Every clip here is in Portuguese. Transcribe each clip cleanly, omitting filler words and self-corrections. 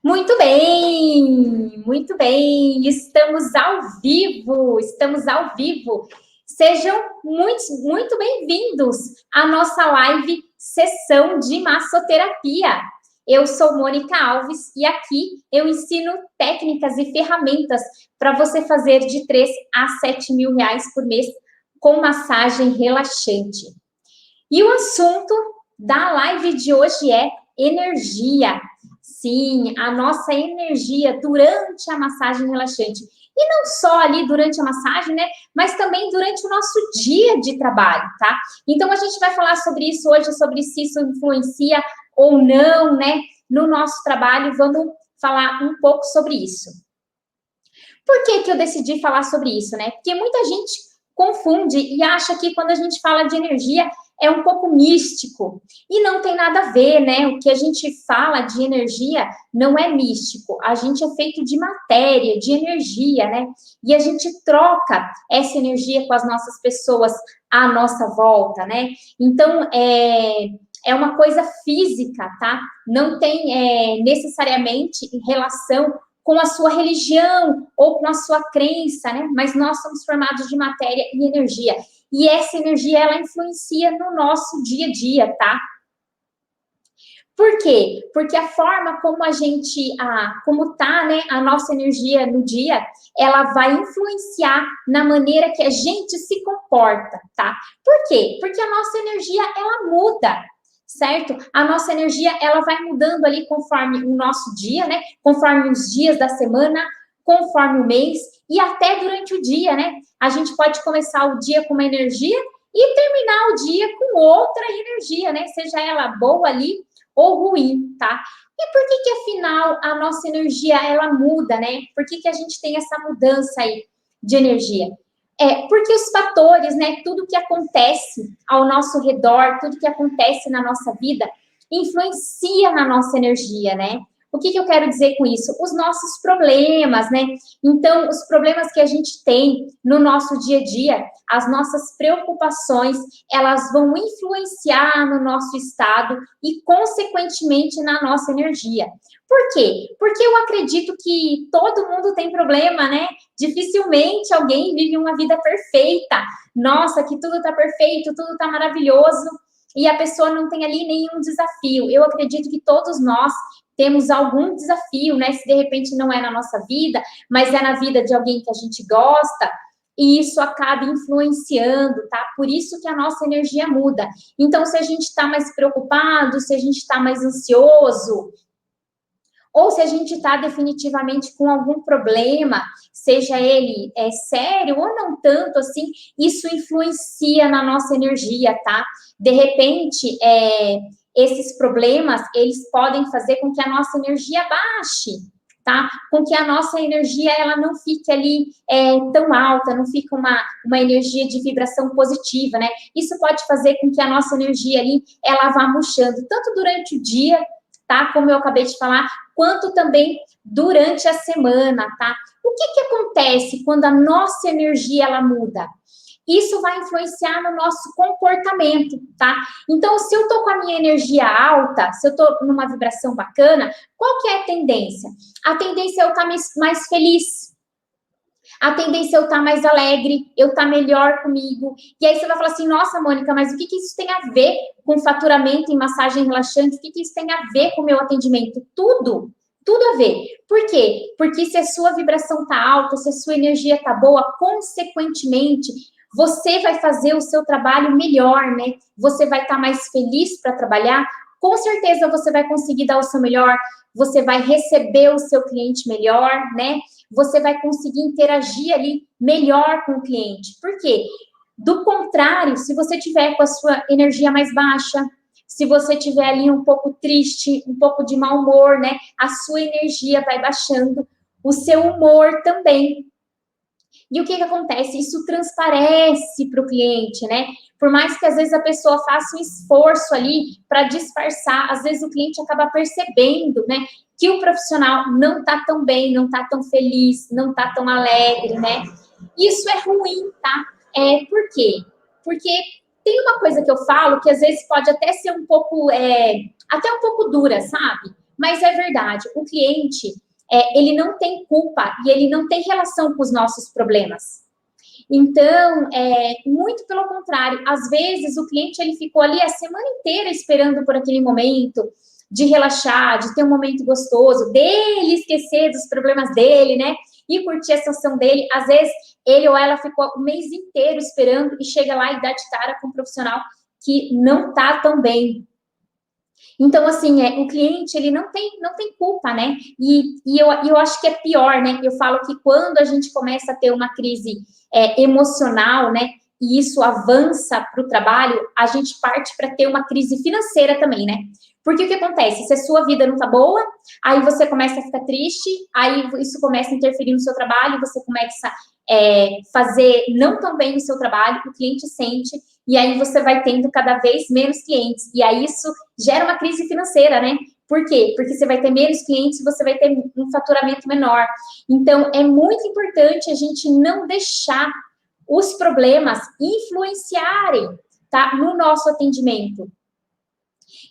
Muito bem, muito bem. Estamos ao vivo. Sejam muito bem-vindos à nossa live Sessão de Massoterapia. Eu sou Mônica Alves e aqui eu ensino técnicas e ferramentas para você fazer de 3 a 7 mil reais por mês com massagem relaxante. E o assunto da live de hoje é energia. Sim, a nossa energia durante a massagem relaxante. E não só ali durante a massagem, né? Mas também durante o nosso dia de trabalho, tá? Então a gente vai falar sobre isso hoje, sobre se isso influencia ou não, né? No nosso trabalho, vamos falar um pouco sobre isso. Por que eu decidi falar sobre isso, né? Porque muita gente confunde e acha que quando a gente fala de energia é um pouco místico. E não tem nada a ver, né? O que a gente fala de energia não é místico. A gente é feito de matéria, de energia, né? E a gente troca essa energia com as nossas pessoas à nossa volta, né? Então, é uma coisa física, tá? Não tem necessariamente relação com a sua religião ou com a sua crença, né? Mas nós somos formados de matéria e energia. E essa energia, ela influencia no nosso dia a dia, tá? Por quê? Porque a forma como como tá, né, a nossa energia no dia, ela vai influenciar na maneira que a gente se comporta, tá? Por quê? Porque a nossa energia, ela muda, certo? A nossa energia, ela vai mudando ali conforme o nosso dia, né? Conforme os dias da semana, conforme o mês e até durante o dia, né? A gente pode começar o dia com uma energia e terminar o dia com outra energia, né? Seja ela boa ali ou ruim, tá? E por que afinal, a nossa energia, ela muda, né? Por que a gente tem essa mudança aí de energia? Porque os fatores, né, tudo que acontece ao nosso redor, tudo que acontece na nossa vida, influencia na nossa energia, né? O que eu quero dizer com isso? Os nossos problemas, né? Então, os problemas que a gente tem no nosso dia a dia, as nossas preocupações, elas vão influenciar no nosso estado e, consequentemente, na nossa energia. Por quê? Porque eu acredito que todo mundo tem problema, né? Dificilmente alguém vive uma vida perfeita. Nossa, que tudo tá perfeito, tudo tá maravilhoso e a pessoa não tem ali nenhum desafio. Eu acredito que todos nós temos algum desafio, né? Se de repente não é na nossa vida, mas é na vida de alguém que a gente gosta, e isso acaba influenciando, tá? Por isso que a nossa energia muda. Então, se a gente está mais preocupado, se a gente está mais ansioso, ou se a gente está definitivamente com algum problema, seja ele sério ou não tanto assim, isso influencia na nossa energia, tá? De repente, esses problemas, eles podem fazer com que a nossa energia baixe, tá? Com que a nossa energia, ela não fique ali tão alta, não fique uma energia de vibração positiva, né? Isso pode fazer com que a nossa energia ali, ela vá murchando, tanto durante o dia, tá? Como eu acabei de falar, quanto também durante a semana, tá? O que acontece quando a nossa energia, ela muda? Isso vai influenciar no nosso comportamento, tá? Então, se eu tô com a minha energia alta, se eu tô numa vibração bacana, qual que é a tendência? A tendência é eu estar mais feliz. A tendência é eu estar mais alegre, eu estar melhor comigo. E aí você vai falar assim, nossa, Mônica, mas o que isso tem a ver com faturamento em massagem relaxante? O que isso tem a ver com o meu atendimento? Tudo a ver. Por quê? Porque se a sua vibração tá alta, se a sua energia tá boa, consequentemente, você vai fazer o seu trabalho melhor, né? Você vai estar mais feliz para trabalhar, com certeza você vai conseguir dar o seu melhor, você vai receber o seu cliente melhor, né? Você vai conseguir interagir ali melhor com o cliente. Por quê? Do contrário, se você tiver com a sua energia mais baixa, se você tiver ali um pouco triste, um pouco de mau humor, né? A sua energia vai baixando, o seu humor também. E o que acontece? Isso transparece para o cliente, né? Por mais que às vezes a pessoa faça um esforço ali para disfarçar, às vezes o cliente acaba percebendo, né? Que o profissional não está tão bem, não está tão feliz, não está tão alegre, né? Isso é ruim, tá? Por quê? Porque tem uma coisa que eu falo que às vezes pode até ser um pouco, até um pouco dura, sabe? mas é verdade, o cliente, ele não tem culpa e ele não tem relação com os nossos problemas. Então, muito pelo contrário, às vezes o cliente ele ficou ali a semana inteira esperando por aquele momento de relaxar, de ter um momento gostoso, dele esquecer dos problemas dele, né? E curtir a situação dele. Às vezes, ele ou ela ficou o mês inteiro esperando e chega lá e dá de cara com um profissional que não tá tão bem. Então, assim, o cliente, ele não tem culpa, né? E eu acho que é pior, né? Eu falo que quando a gente começa a ter uma crise emocional, né? E isso avança para o trabalho, a gente parte para ter uma crise financeira também, né? Porque o que acontece? Se a sua vida não tá boa, aí você começa a ficar triste, aí isso começa a interferir no seu trabalho, você começa fazer não tão bem o seu trabalho, o cliente sente, e aí você vai tendo cada vez menos clientes. E aí isso gera uma crise financeira, né? Por quê? Porque você vai ter menos clientes e você vai ter um faturamento menor. Então, é muito importante a gente não deixar os problemas influenciarem, tá? No nosso atendimento.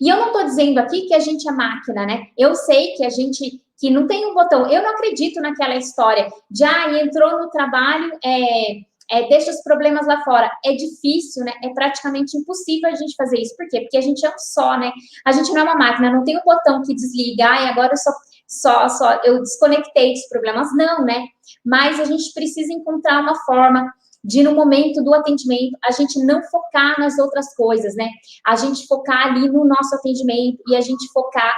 E eu não estou dizendo aqui que a gente é máquina, né? Eu sei que a gente que não tem um botão. Eu não acredito naquela história de entrou no trabalho, deixa os problemas lá fora. É difícil, né? É praticamente impossível a gente fazer isso. Por quê? Porque a gente é um só, né? A gente não é uma máquina, não tem um botão que desliga, e agora eu desconectei dos problemas. Não, né? Mas a gente precisa encontrar uma forma de, no momento do atendimento, a gente não focar nas outras coisas, né? A gente focar ali no nosso atendimento e a gente focar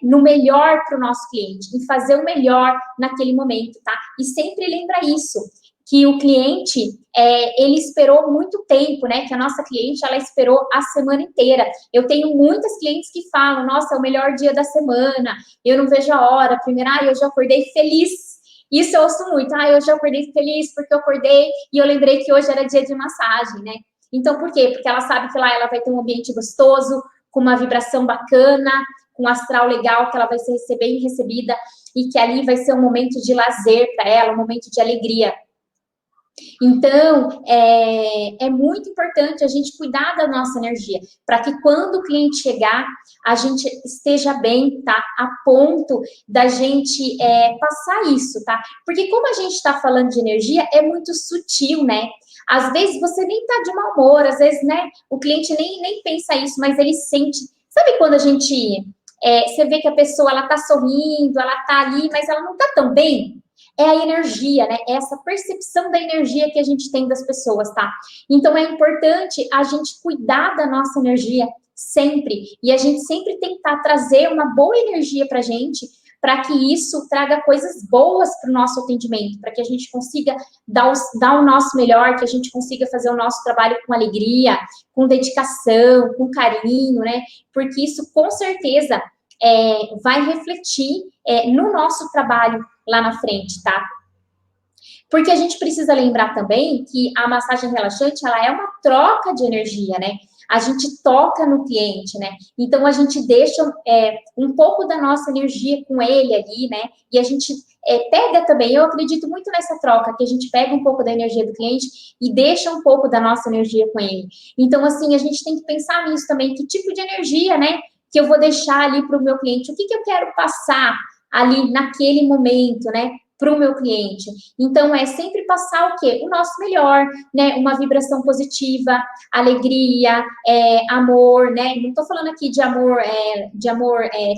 no melhor para o nosso cliente, em fazer o melhor naquele momento, tá? E sempre lembra isso, que o cliente, ele esperou muito tempo, né? Que a nossa cliente, ela esperou a semana inteira. Eu tenho muitas clientes que falam, nossa, é o melhor dia da semana, eu não vejo a hora. Primeiro, eu já acordei feliz. Isso eu ouço muito. Eu já acordei feliz porque eu acordei e eu lembrei que hoje era dia de massagem, né? Então, por quê? Porque ela sabe que lá ela vai ter um ambiente gostoso, com uma vibração bacana, com um astral legal, que ela vai ser bem recebida e que ali vai ser um momento de lazer para ela, um momento de alegria. Então, é muito importante a gente cuidar da nossa energia, para que quando o cliente chegar, a gente esteja bem, tá? A ponto da gente passar isso, tá? Porque como a gente está falando de energia, é muito sutil, né? Às vezes você nem tá de mau humor, às vezes, né? O cliente nem pensa isso, mas ele sente. Sabe quando a gente... você vê que a pessoa, ela tá sorrindo, ela tá ali, mas ela não tá tão bem? É a energia, né? É essa percepção da energia que a gente tem das pessoas, tá? Então, é importante a gente cuidar da nossa energia sempre. E a gente sempre tentar trazer uma boa energia pra gente, para que isso traga coisas boas para o nosso atendimento, para que a gente consiga dar o nosso melhor, que a gente consiga fazer o nosso trabalho com alegria, com dedicação, com carinho, né? Porque isso, com certeza, vai refletir no nosso trabalho lá na frente, tá? Porque a gente precisa lembrar também que a massagem relaxante, ela é uma troca de energia, né? A gente toca no cliente, né? Então, a gente deixa um pouco da nossa energia com ele ali, né? E a gente pega também, eu acredito muito nessa troca, que a gente pega um pouco da energia do cliente e deixa um pouco da nossa energia com ele. Então, assim, a gente tem que pensar nisso também, que tipo de energia, né? Que eu vou deixar ali para o meu cliente, o que eu quero passar ali naquele momento, né? Para o meu cliente. Então, é sempre passar o quê? O nosso melhor, né? Uma vibração positiva, alegria, amor, né? Não estou falando aqui de amor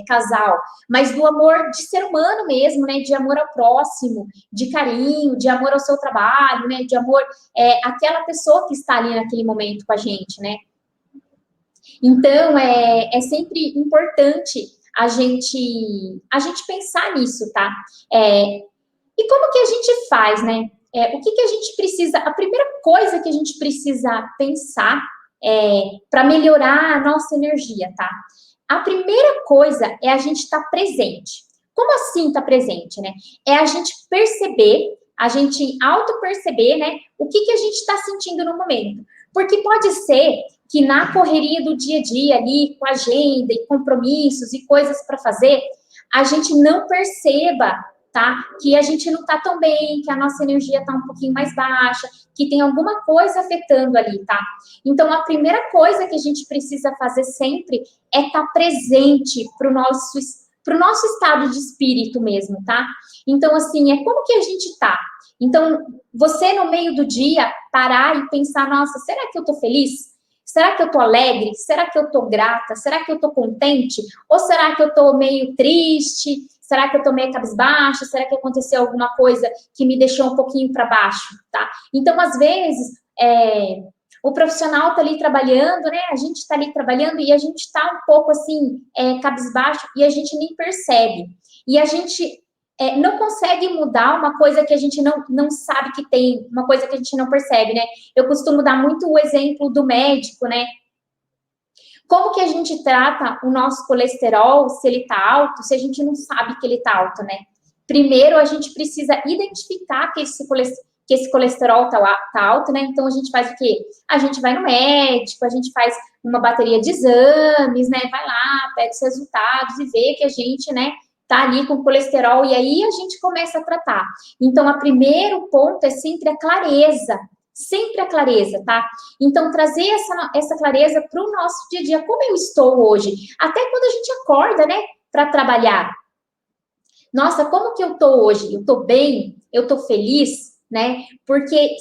casal, mas do amor de ser humano mesmo, né? De amor ao próximo, de carinho, de amor ao seu trabalho, né? De amor àquela pessoa que está ali naquele momento com a gente, né? Então, é sempre importante a gente pensar nisso, tá? E como que a gente faz, né? O que a gente precisa... A primeira coisa que a gente precisa pensar para melhorar a nossa energia, tá? A primeira coisa é a gente estar presente. Como assim estar presente, né? É a gente perceber, a gente auto-perceber, né? O que a gente está sentindo no momento. Porque pode ser que na correria do dia a dia ali, com agenda e compromissos e coisas para fazer, a gente não perceba, tá? Que a gente não tá tão bem, que a nossa energia tá um pouquinho mais baixa, que tem alguma coisa afetando ali, tá? Então, a primeira coisa que a gente precisa fazer sempre é estar presente o nosso estado de espírito mesmo, tá? Então, assim, é como que a gente tá. Então, você no meio do dia parar e pensar, nossa, será que eu tô feliz? Será que eu tô alegre? Será que eu tô grata? Será que eu tô contente? Ou será que eu tô meio triste? Será que eu tô meio cabisbaixa? Será que aconteceu alguma coisa que me deixou um pouquinho para baixo, tá? Então, às vezes, o profissional tá ali trabalhando, né? A gente tá ali trabalhando e a gente tá um pouco assim, cabisbaixo e a gente nem percebe. E a gente não consegue mudar uma coisa que a gente não sabe que tem, uma coisa que a gente não percebe, né? Eu costumo dar muito o exemplo do médico, né? Como que a gente trata o nosso colesterol, se ele tá alto, se a gente não sabe que ele tá alto, né? Primeiro, a gente precisa identificar que esse colesterol tá alto, né? Então, a gente faz o quê? A gente vai no médico, a gente faz uma bateria de exames, né? Vai lá, pega os resultados e vê que a gente, né, tá ali com colesterol, e aí a gente começa a tratar. Então, o primeiro ponto é sempre a clareza, tá? Então, trazer essa clareza para o nosso dia a dia, como eu estou hoje, até quando a gente acorda, né, para trabalhar. Nossa, como que eu tô hoje? Eu tô bem? Eu tô feliz? Né? Porque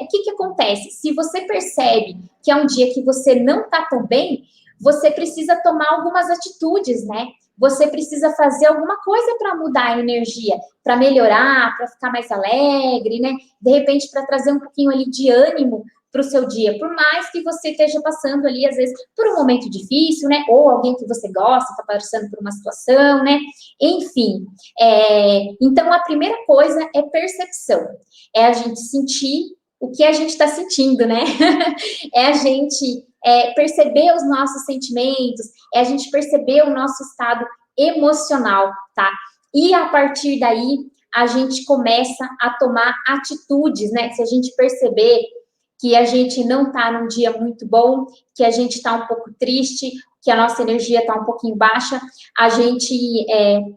o que acontece? Se você percebe que é um dia que você não tá tão bem, você precisa tomar algumas atitudes, né? Você precisa fazer alguma coisa para mudar a energia, para melhorar, para ficar mais alegre, né? De repente, para trazer um pouquinho ali de ânimo para o seu dia, por mais que você esteja passando ali, às vezes, por um momento difícil, né? Ou alguém que você gosta está passando por uma situação, né? Enfim, então a primeira coisa é percepção, é a gente sentir o que a gente está sentindo, né? É a gente perceber os nossos sentimentos, é a gente perceber o nosso estado emocional, tá? E a partir daí, a gente começa a tomar atitudes, né? Se a gente perceber que a gente não está num dia muito bom, que a gente está um pouco triste, que a nossa energia está um pouquinho baixa, a gente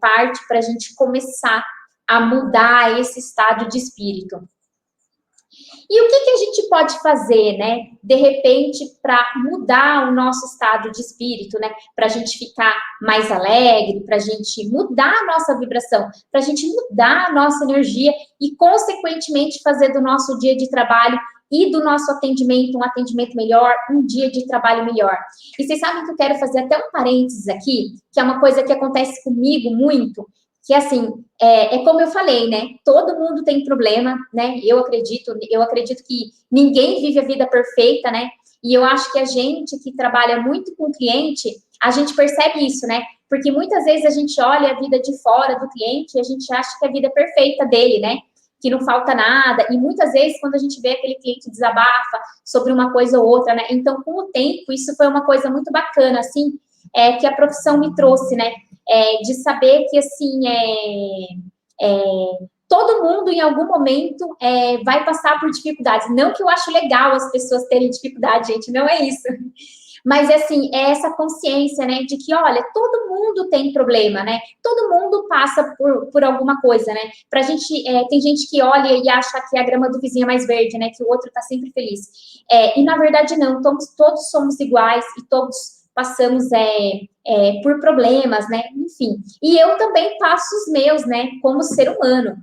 parte para a gente começar a mudar esse estado de espírito. E o que a gente pode fazer, né, de repente, para mudar o nosso estado de espírito, né, para a gente ficar mais alegre, para a gente mudar a nossa vibração, para a gente mudar a nossa energia e, consequentemente, fazer do nosso dia de trabalho e do nosso atendimento um atendimento melhor, um dia de trabalho melhor. E vocês sabem que eu quero fazer até um parênteses aqui, que é uma coisa que acontece comigo muito, que assim, como eu falei, né? Todo mundo tem problema, né? Eu acredito que ninguém vive a vida perfeita, né? E eu acho que a gente que trabalha muito com o cliente, a gente percebe isso, né? Porque muitas vezes a gente olha a vida de fora do cliente e a gente acha que a vida é perfeita dele, né? Que não falta nada. E muitas vezes, quando a gente vê aquele cliente desabafa sobre uma coisa ou outra, né? Então, com o tempo, isso foi uma coisa muito bacana, assim, que a profissão me trouxe, né? De saber que, assim, todo mundo, em algum momento, vai passar por dificuldades. Não que eu acho legal as pessoas terem dificuldade, gente, não é isso. Mas, assim, é essa consciência, né, de que, olha, todo mundo tem problema, né? Todo mundo passa por alguma coisa, né? Pra gente, tem gente que olha e acha que a grama do vizinho é mais verde, né? Que o outro tá sempre feliz. E, na verdade, não. Todos somos iguais e todos passamos por problemas, né? Enfim. E eu também passo os meus, né? Como ser humano.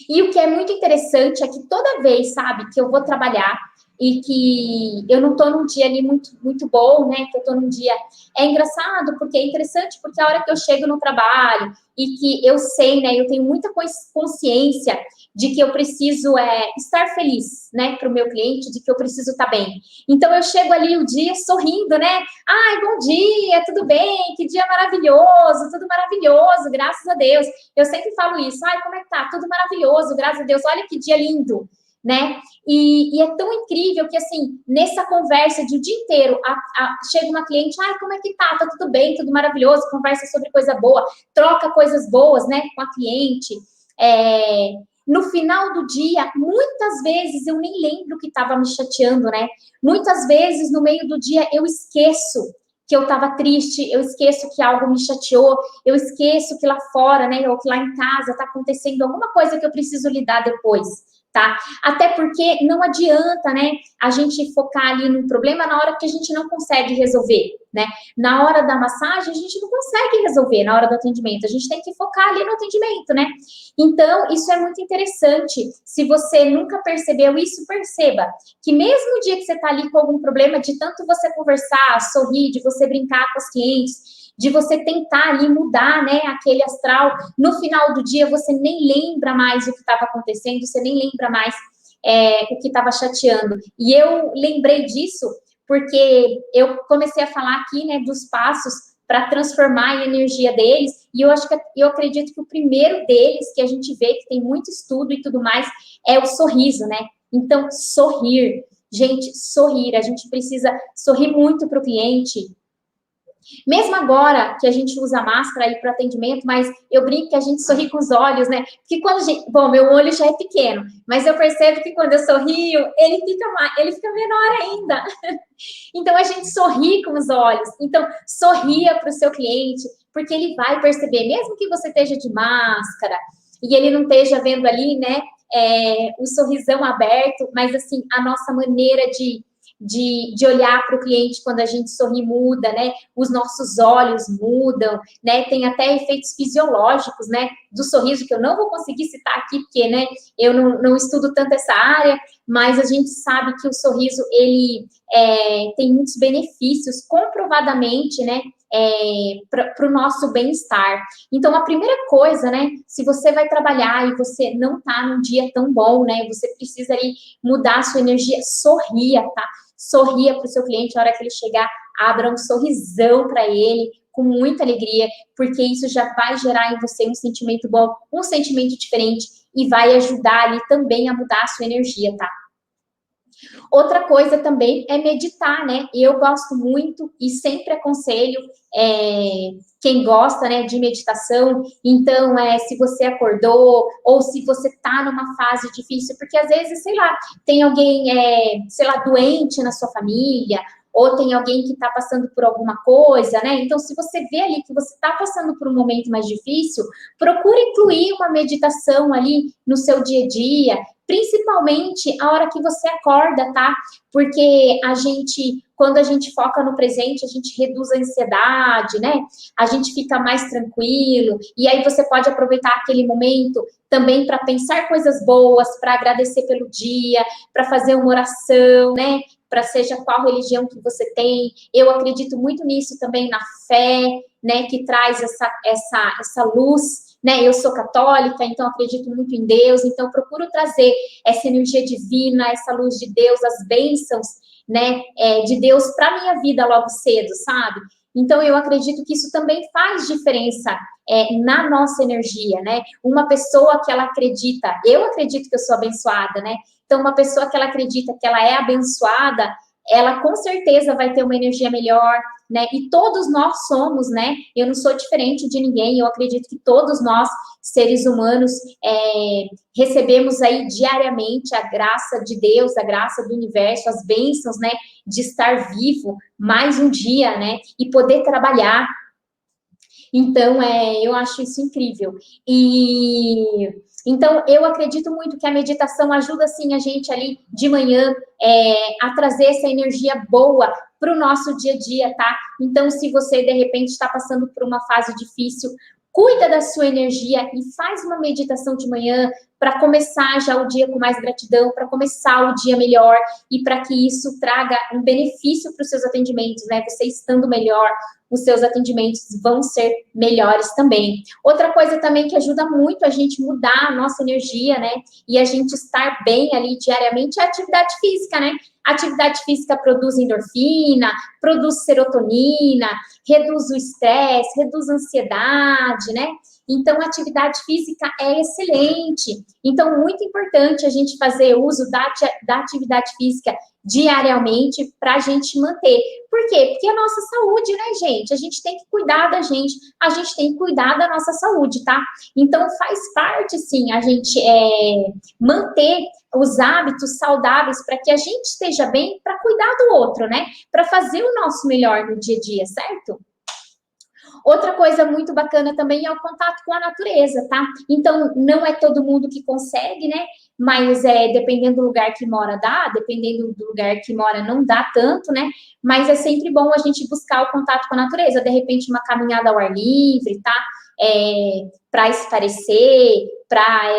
E o que é muito interessante é que toda vez, sabe, que eu vou trabalhar e que eu não tô num dia ali muito, muito bom, né, que eu tô num dia... É engraçado, porque é interessante, porque a hora que eu chego no trabalho e que eu sei, né, eu tenho muita consciência de que eu preciso estar feliz, né, para o meu cliente, de que eu preciso estar bem. Então, eu chego ali o dia sorrindo, né, ai, bom dia, tudo bem, que dia maravilhoso, tudo maravilhoso, graças a Deus. Eu sempre falo isso, ai, como é que tá? Tudo maravilhoso, graças a Deus, olha que dia lindo, né? E é tão incrível que, assim, nessa conversa de o dia inteiro, chega uma cliente, ai, como é que tá? Tá tudo bem, tudo maravilhoso, conversa sobre coisa boa, troca coisas boas, né, com a cliente. No final do dia, muitas vezes eu nem lembro o que estava me chateando, né? Muitas vezes, no meio do dia, eu esqueço que eu estava triste, eu esqueço que algo me chateou, eu esqueço que lá fora, né, ou que lá em casa está acontecendo alguma coisa que eu preciso lidar depois, tá? Até porque não adianta, né, a gente focar ali no problema na hora que a gente não consegue resolver, né? Na hora da massagem, a gente não consegue resolver na hora do atendimento, a gente tem que focar ali no atendimento, né? Então, isso é muito interessante. Se você nunca percebeu isso, perceba que mesmo o dia que você tá ali com algum problema, de tanto você conversar, sorrir, de você brincar com os clientes, de você tentar ali mudar, né, aquele astral, no final do dia você nem lembra mais o que estava acontecendo, você nem lembra mais o que estava chateando. E eu lembrei disso porque eu comecei a falar aqui, né, dos passos para transformar a energia deles, e eu acredito que o primeiro deles, que a gente vê que tem muito estudo e tudo mais, é o sorriso, né? Então, sorrir. Gente, sorrir. A gente precisa sorrir muito para o cliente, mesmo agora que a gente usa máscara aí para atendimento, mas eu brinco que a gente sorri com os olhos, né? Porque quando a gente. Bom, meu olho já é pequeno, mas eu percebo que quando eu sorrio, ele fica menor ainda. Então a gente sorri com os olhos. Então, sorria para o seu cliente, porque ele vai perceber, mesmo que você esteja de máscara e ele não esteja vendo ali, né? O sorrisão aberto, mas assim, a nossa maneira de olhar para o cliente quando a gente sorri muda, né? Os nossos olhos mudam, né? Tem até efeitos fisiológicos, né? Do sorriso, que eu não vou conseguir citar aqui, porque, né? Eu não estudo tanto essa área, mas a gente sabe que o sorriso, ele tem muitos benefícios, comprovadamente, né? Para o nosso bem-estar. Então, a primeira coisa, né? Se você vai trabalhar e você não tá num dia tão bom, né? Você precisa ali mudar a sua energia, sorria, tá? Sorria para o seu cliente, a hora que ele chegar, abra um sorrisão para ele, com muita alegria, porque isso já vai gerar em você um sentimento bom, um sentimento diferente, e vai ajudar ali também a mudar a sua energia, tá? Outra coisa também é meditar, né? Eu gosto muito e sempre aconselho quem gosta, né, de meditação. Então, se você acordou ou se você tá numa fase difícil, porque às vezes, sei lá, tem alguém, sei lá, doente na sua família, ou tem alguém que está passando por alguma coisa, né? Então, se você vê ali que você está passando por um momento mais difícil, procure incluir uma meditação ali no seu dia a dia, principalmente a hora que você acorda, tá? Porque quando a gente foca no presente, a gente reduz a ansiedade, né? A gente fica mais tranquilo, e aí você pode aproveitar aquele momento também para pensar coisas boas, para agradecer pelo dia, para fazer uma oração, né? Para seja qual religião que você tem. Eu acredito muito nisso também, na fé, né? Que traz essa luz, né? Eu sou católica, então acredito muito em Deus, então procuro trazer essa energia divina, essa luz de Deus, as bênçãos, né, de Deus para minha vida logo cedo, sabe? Então eu acredito que isso também faz diferença na nossa energia, né? Uma pessoa que ela acredita, eu acredito que eu sou abençoada, né? Então uma pessoa que ela acredita que ela é abençoada, ela com certeza vai ter uma energia melhor, né? E todos nós somos, né? Eu não sou diferente de ninguém, eu acredito que todos nós, seres humanos, recebemos aí diariamente a graça de Deus, a graça do universo, as bênçãos, né? De estar vivo mais um dia, né? E poder trabalhar. Então, eu acho isso incrível. Então, eu acredito muito que a meditação ajuda, assim, a gente ali de manhã a trazer essa energia boa para o nosso dia a dia, tá? Então, se você, de repente, está passando por uma fase difícil, cuida da sua energia e faz uma meditação de manhã para começar já o dia com mais gratidão, para começar o dia melhor e para que isso traga um benefício para os seus atendimentos, né? Você estando melhor, os seus atendimentos vão ser melhores também. Outra coisa também que ajuda muito a gente mudar a nossa energia, né? E a gente estar bem ali diariamente é a atividade física, né? A atividade física produz endorfina, produz serotonina, reduz o estresse, reduz a ansiedade, né? Então, a atividade física é excelente. Então, muito importante a gente fazer uso da atividade física diariamente para a gente manter. Por quê? Porque é a nossa saúde, né, gente? A gente tem que cuidar da gente, a gente tem que cuidar da nossa saúde, tá? Então, faz parte, sim, a gente manter os hábitos saudáveis para que a gente esteja bem, para cuidar do outro, né? Para fazer o nosso melhor no dia a dia, certo? Outra coisa muito bacana também é o contato com a natureza, tá? Então, não é todo mundo que consegue, né? Mas dependendo do lugar que mora, dá, dependendo do lugar que mora, não dá tanto, né? Mas é sempre bom a gente buscar o contato com a natureza, de repente, uma caminhada ao ar livre, tá? Para espairecer, para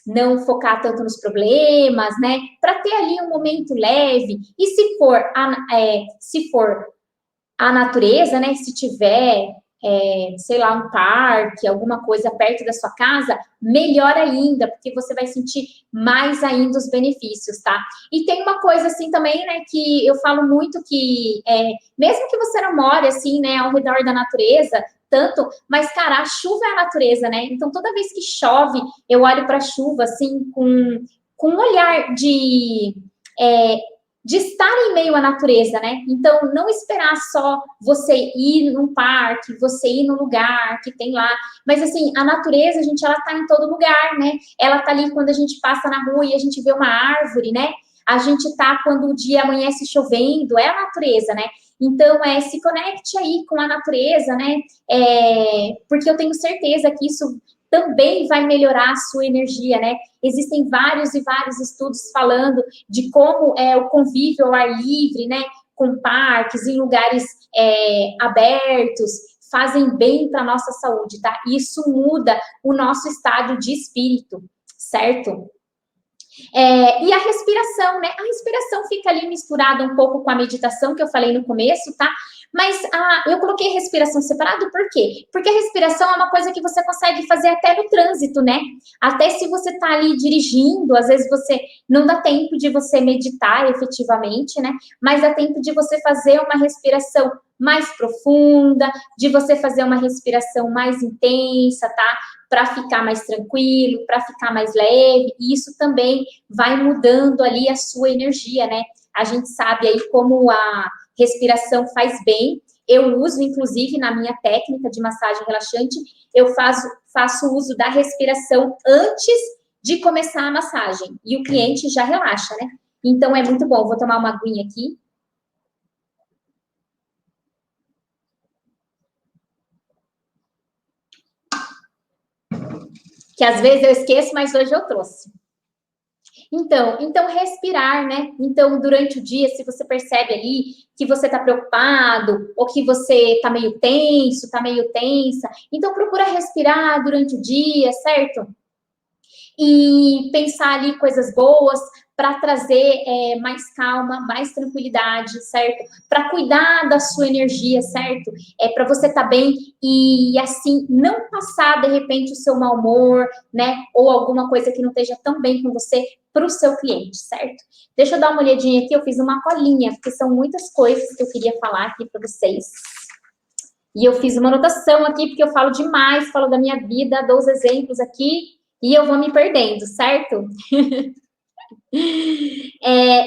não focar tanto nos problemas, né? Para ter ali um momento leve. E se for a natureza, né? Se tiver, sei lá, um parque, alguma coisa perto da sua casa, melhor ainda, porque você vai sentir mais ainda os benefícios, tá? E tem uma coisa assim também, né, que eu falo muito que, mesmo que você não more assim, né, ao redor da natureza, tanto, mas, cara, a chuva é a natureza, né? Então, toda vez que chove, eu olho para a chuva, assim, com um olhar é, de estar em meio à natureza, né? Então, não esperar só você ir num parque, você ir num lugar que tem lá, mas assim, a natureza, gente, ela tá em todo lugar, né? Ela tá ali quando a gente passa na rua e a gente vê uma árvore, né? A gente tá quando o dia amanhece chovendo, é a natureza, né? Então, se conecte aí com a natureza, né? Porque eu tenho certeza que isso também vai melhorar a sua energia, né? Existem vários e vários estudos falando de como é o convívio ao ar livre, né? Com parques, em lugares abertos, fazem bem para a nossa saúde, tá? Isso muda o nosso estado de espírito, certo? E a respiração, né? A respiração fica ali misturada um pouco com a meditação que eu falei no começo, tá? Mas eu coloquei respiração separado, por quê? Porque a respiração é uma coisa que você consegue fazer até no trânsito, né? Até se você tá ali dirigindo, às vezes você não dá tempo de você meditar efetivamente, né? Mas dá tempo de você fazer uma respiração mais profunda, de você fazer uma respiração mais intensa, tá? Para ficar mais tranquilo, para ficar mais leve, e isso também vai mudando ali a sua energia, né? A gente sabe aí como a respiração faz bem. Eu uso, inclusive, na minha técnica de massagem relaxante, eu faço uso da respiração antes de começar a massagem, e o cliente já relaxa, né? Então, é muito bom. Vou tomar uma aguinha aqui. Que às vezes eu esqueço, mas hoje eu trouxe. Então respirar, né? Então, durante o dia, se você percebe ali que você está preocupado ou que você está meio tenso, está meio tensa, então procura respirar durante o dia, certo? E pensar ali coisas boas para trazer mais calma, mais tranquilidade, certo? Para cuidar da sua energia, certo? Para você estar bem e assim não passar de repente o seu mau humor, né? Ou alguma coisa que não esteja tão bem com você para o seu cliente, certo? Deixa eu dar uma olhadinha aqui, eu fiz uma colinha, porque são muitas coisas que eu queria falar aqui para vocês. E eu fiz uma anotação aqui, porque eu falo demais, falo da minha vida, dou os exemplos aqui, e eu vou me perdendo, certo?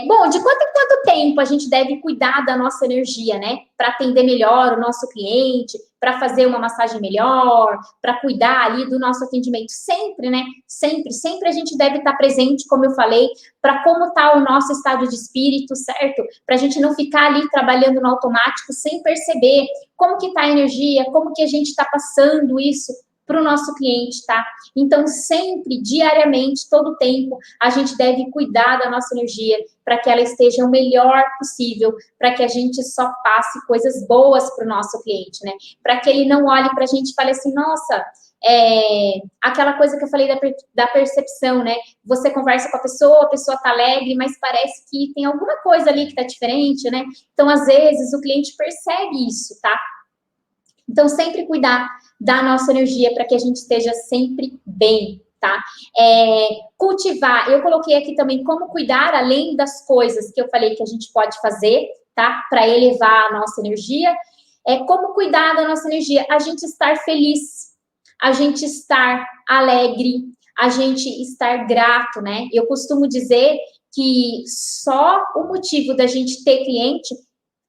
Bom, de quanto em quanto tempo a gente deve cuidar da nossa energia, né? Para atender melhor o nosso cliente, para fazer uma massagem melhor, para cuidar ali do nosso atendimento. Sempre, né? Sempre a gente deve estar presente, como eu falei, para como está o nosso estado de espírito, certo? Para a gente não ficar ali trabalhando no automático sem perceber como que está a energia, como que a gente está passando isso para o nosso cliente, tá? Então, sempre, diariamente, todo o tempo, a gente deve cuidar da nossa energia para que ela esteja o melhor possível, para que a gente só passe coisas boas para o nosso cliente, né? Para que ele não olhe para a gente e fale assim, nossa, aquela coisa que eu falei da percepção, né? Você conversa com a pessoa tá alegre, mas parece que tem alguma coisa ali que tá diferente, né? Então, às vezes, o cliente percebe isso, tá? Então, sempre cuidar da nossa energia para que a gente esteja sempre bem, tá? Cultivar, eu coloquei aqui também como cuidar além das coisas que eu falei que a gente pode fazer, tá? Para elevar a nossa energia. Como cuidar da nossa energia? A gente estar feliz, a gente estar alegre, a gente estar grato, né? Eu costumo dizer que só o motivo da gente ter cliente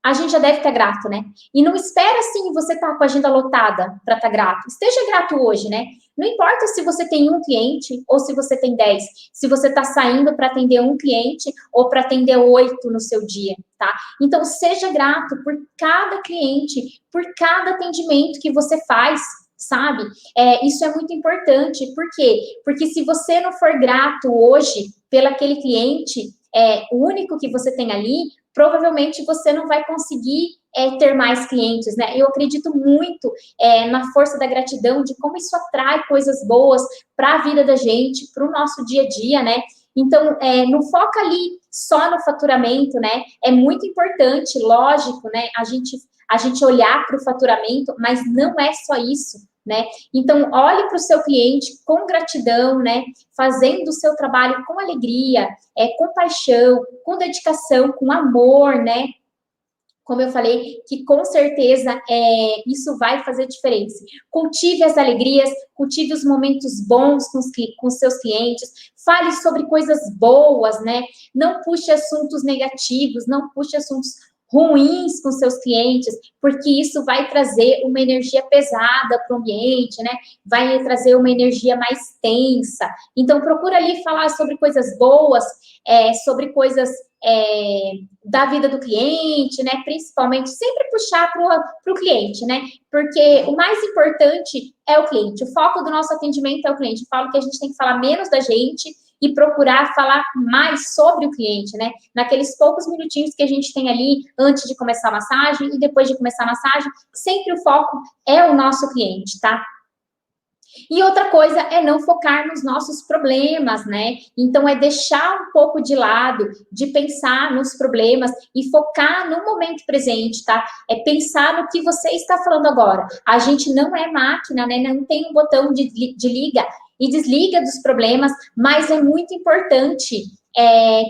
a gente já deve estar grato, né? E não espera, assim, você estar com a agenda lotada para estar grato. Esteja grato hoje, né? Não importa se você tem um cliente ou se você tem 10, se você está saindo para atender um cliente ou para atender 8 no seu dia, tá? Então, seja grato por cada cliente, por cada atendimento que você faz, sabe? Isso é muito importante. Por quê? Porque se você não for grato hoje pelaquele cliente, o único que você tem ali, provavelmente você não vai conseguir ter mais clientes, né? Eu acredito muito na força da gratidão, de como isso atrai coisas boas para a vida da gente, para o nosso dia a dia, né? Então, não foca ali só no faturamento, né? É muito importante, lógico, né? A gente olhar para o faturamento, mas não é só isso, né? Então, olhe para o seu cliente com gratidão, né? Fazendo o seu trabalho com alegria, com paixão, com dedicação, com amor, né? Como eu falei, que com certeza isso vai fazer diferença. Cultive as alegrias, cultive os momentos bons com seus clientes, fale sobre coisas boas, né? Não puxe assuntos negativos, não puxe assuntos ruins com seus clientes, porque isso vai trazer uma energia pesada para o ambiente, né? Vai trazer uma energia mais tensa. Então, procura ali falar sobre coisas boas, sobre coisas da vida do cliente, né? Principalmente, sempre puxar para o cliente, né? Porque o mais importante é o cliente. O foco do nosso atendimento é o cliente. Eu falo que a gente tem que falar menos da gente e procurar falar mais sobre o cliente, né? Naqueles poucos minutinhos que a gente tem ali antes de começar a massagem e depois de começar a massagem, sempre o foco é o nosso cliente, tá? E outra coisa é não focar nos nossos problemas, né? Então, é deixar um pouco de lado, de pensar nos problemas e focar no momento presente, tá? É pensar no que você está falando agora. A gente não é máquina, né? Não tem um botão de liga e desliga dos problemas, mas é muito importante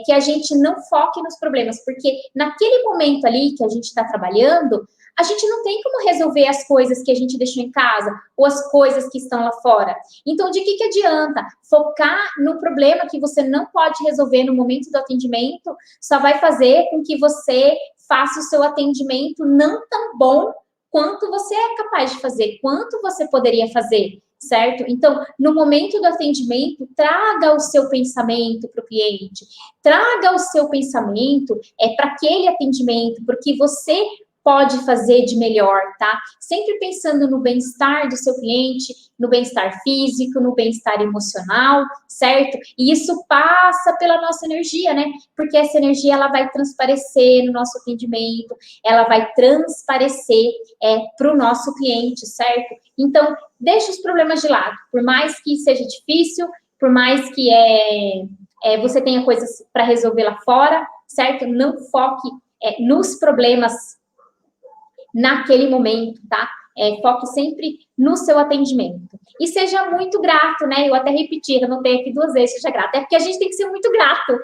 que a gente não foque nos problemas, porque naquele momento ali que a gente está trabalhando, a gente não tem como resolver as coisas que a gente deixou em casa ou as coisas que estão lá fora. Então, de que adianta focar no problema que você não pode resolver no momento do atendimento? Só vai fazer com que você faça o seu atendimento não tão bom quanto você é capaz de fazer, quanto você poderia fazer, certo? Então, no momento do atendimento, traga o seu pensamento para o cliente, traga o seu pensamento para aquele atendimento, porque você pode fazer de melhor, tá? Sempre pensando no bem-estar do seu cliente, no bem-estar físico, no bem-estar emocional, certo? E isso passa pela nossa energia, né? Porque essa energia, ela vai transparecer no nosso atendimento, ela vai transparecer para o nosso cliente, certo? Então, deixa os problemas de lado, por mais que seja difícil, por mais que você tenha coisas para resolver lá fora, certo? Não foque nos problemas naquele momento, tá? Foque sempre no seu atendimento. E seja muito grato, né? Eu até repeti, eu anotei aqui 2 vezes, seja grato. É porque a gente tem que ser muito grato.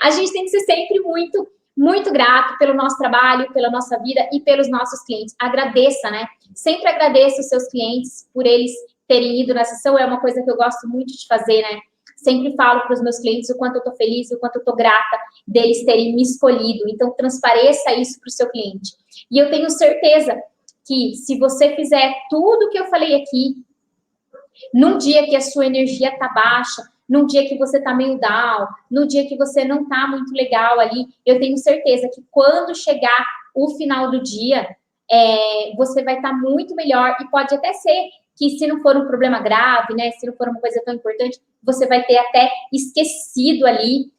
A gente tem que ser sempre muito, muito grato pelo nosso trabalho, pela nossa vida e pelos nossos clientes. Agradeça, né? Sempre agradeça os seus clientes por eles terem ido na sessão. É uma coisa que eu gosto muito de fazer, né? Sempre falo para os meus clientes o quanto eu estou feliz, o quanto eu estou grata deles terem me escolhido. Então, transpareça isso para o seu cliente. E eu tenho certeza que se você fizer tudo que eu falei aqui, num dia que a sua energia está baixa, num dia que você está meio down, no dia que você não está muito legal ali, eu tenho certeza que quando chegar o final do dia, você vai estar muito melhor e pode até ser que se não for um problema grave, né, se não for uma coisa tão importante, você vai ter até esquecido ali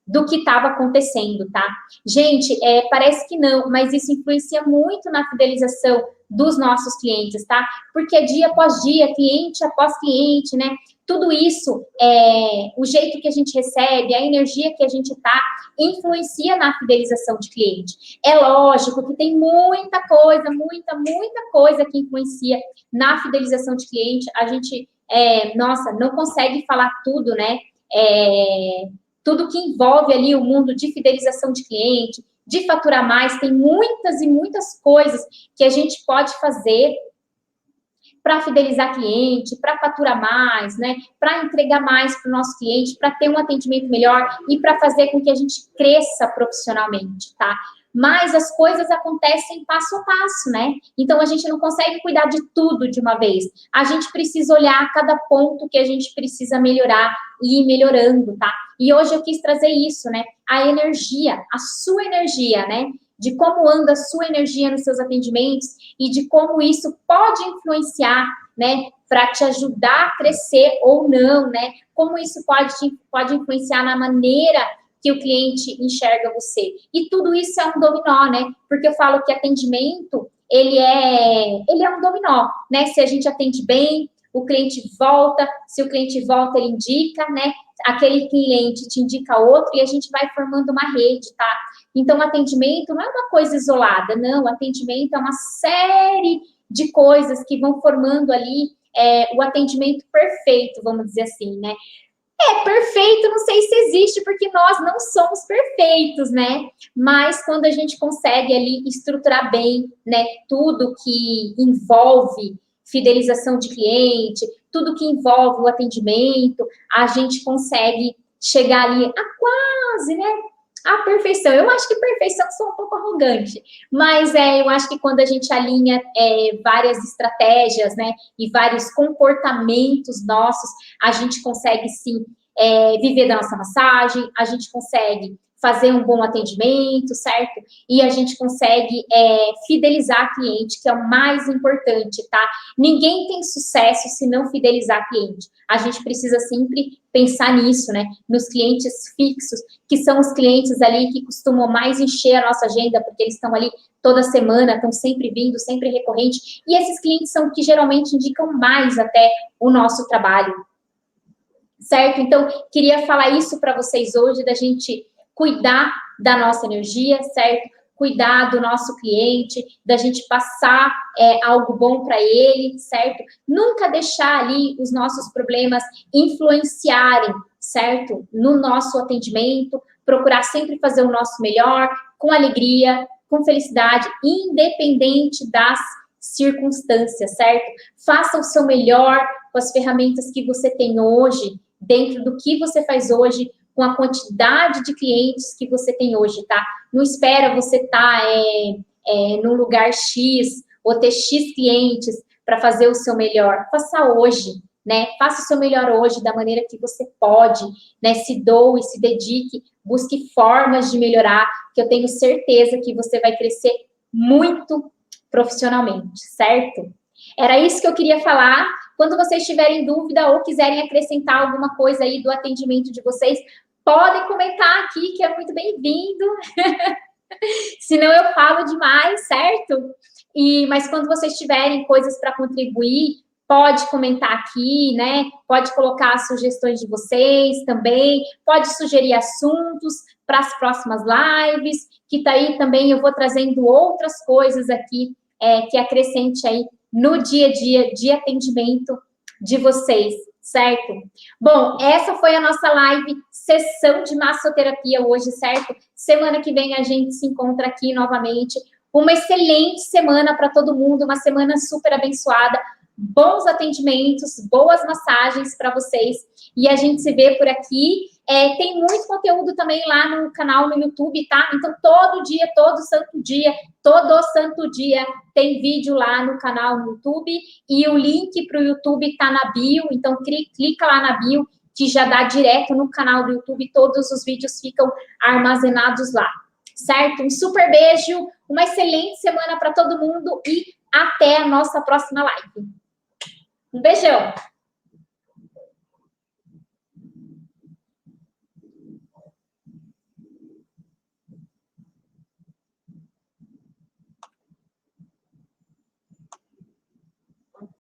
do que estava acontecendo, tá? Gente, parece que não, mas isso influencia muito na fidelização dos nossos clientes, tá? Porque dia após dia, cliente após cliente, né? Tudo isso, o jeito que a gente recebe, a energia que a gente tá, influencia na fidelização de cliente. É lógico que tem muita coisa, muita coisa que influencia na fidelização de cliente. A gente, nossa, não consegue falar tudo, né? Tudo que envolve ali o mundo de fidelização de cliente, de faturar mais, tem muitas e muitas coisas que a gente pode fazer para fidelizar cliente, para faturar mais, né? Para entregar mais para o nosso cliente, para ter um atendimento melhor e para fazer com que a gente cresça profissionalmente, tá? Mas as coisas acontecem passo a passo, né? Então, a gente não consegue cuidar de tudo de uma vez. A gente precisa olhar cada ponto que a gente precisa melhorar e ir melhorando, tá? E hoje eu quis trazer isso, né? A energia, a sua energia, né? De como anda a sua energia nos seus atendimentos e de como isso pode influenciar, né? Para te ajudar a crescer ou não, né? Como isso pode influenciar na maneira que o cliente enxerga você. E tudo isso é um dominó, né? Porque eu falo que atendimento, ele é um dominó, né? Se a gente atende bem, o cliente volta, se o cliente volta, ele indica, né? Aquele cliente te indica outro e a gente vai formando uma rede, tá? Então, o atendimento não é uma coisa isolada, não. O atendimento é uma série de coisas que vão formando ali o atendimento perfeito, vamos dizer assim, né? Perfeito, não sei se existe, porque nós não somos perfeitos, né? Mas quando a gente consegue ali estruturar bem, né, tudo que envolve fidelização de cliente, tudo que envolve o atendimento, a gente consegue chegar ali a quase, né? A perfeição. Eu acho que perfeição sou um pouco arrogante, mas eu acho que quando a gente alinha várias estratégias, né, e vários comportamentos nossos, a gente consegue sim viver da nossa massagem, a gente consegue fazer um bom atendimento, certo? E a gente consegue fidelizar cliente, que é o mais importante, tá? Ninguém tem sucesso se não fidelizar cliente. A gente precisa sempre pensar nisso, né? Nos clientes fixos, que são os clientes ali que costumam mais encher a nossa agenda, porque eles estão ali toda semana, estão sempre vindo, sempre recorrente. E esses clientes são que geralmente indicam mais até o nosso trabalho, certo? Então, queria falar isso para vocês hoje, da gente cuidar da nossa energia, certo? Cuidar do nosso cliente, da gente passar algo bom para ele, certo? Nunca deixar ali os nossos problemas influenciarem, certo? No nosso atendimento, procurar sempre fazer o nosso melhor, com alegria, com felicidade, independente das circunstâncias, certo? Faça o seu melhor com as ferramentas que você tem hoje, dentro do que você faz hoje, com a quantidade de clientes que você tem hoje, tá? Não espera você estar num lugar X ou ter X clientes para fazer o seu melhor. Faça hoje, né? Faça o seu melhor hoje da maneira que você pode, né? Se doe, se dedique, busque formas de melhorar, que eu tenho certeza que você vai crescer muito profissionalmente, certo? Era isso que eu queria falar. Quando vocês tiverem dúvida ou quiserem acrescentar alguma coisa aí do atendimento de vocês, podem comentar aqui, que é muito bem-vindo. Senão eu falo demais, certo? Mas quando vocês tiverem coisas para contribuir, pode comentar aqui, né? Pode colocar as sugestões de vocês também, pode sugerir assuntos para as próximas lives, que tá aí também eu vou trazendo outras coisas aqui que acrescente aí no dia a dia de atendimento de vocês, certo? Bom, essa foi a nossa live, sessão de massoterapia hoje, certo? Semana que vem a gente se encontra aqui novamente. Uma excelente semana para todo mundo, uma semana super abençoada, bons atendimentos, boas massagens para vocês. E a gente se vê por aqui. Tem muito conteúdo também lá no canal no YouTube, tá? Então, todo santo dia, tem vídeo lá no canal no YouTube. E o link para o YouTube tá na bio. Então, clica lá na bio, que já dá direto no canal do YouTube. Todos os vídeos ficam armazenados lá, certo? Um super beijo, uma excelente semana para todo mundo e até a nossa próxima live. Um beijão!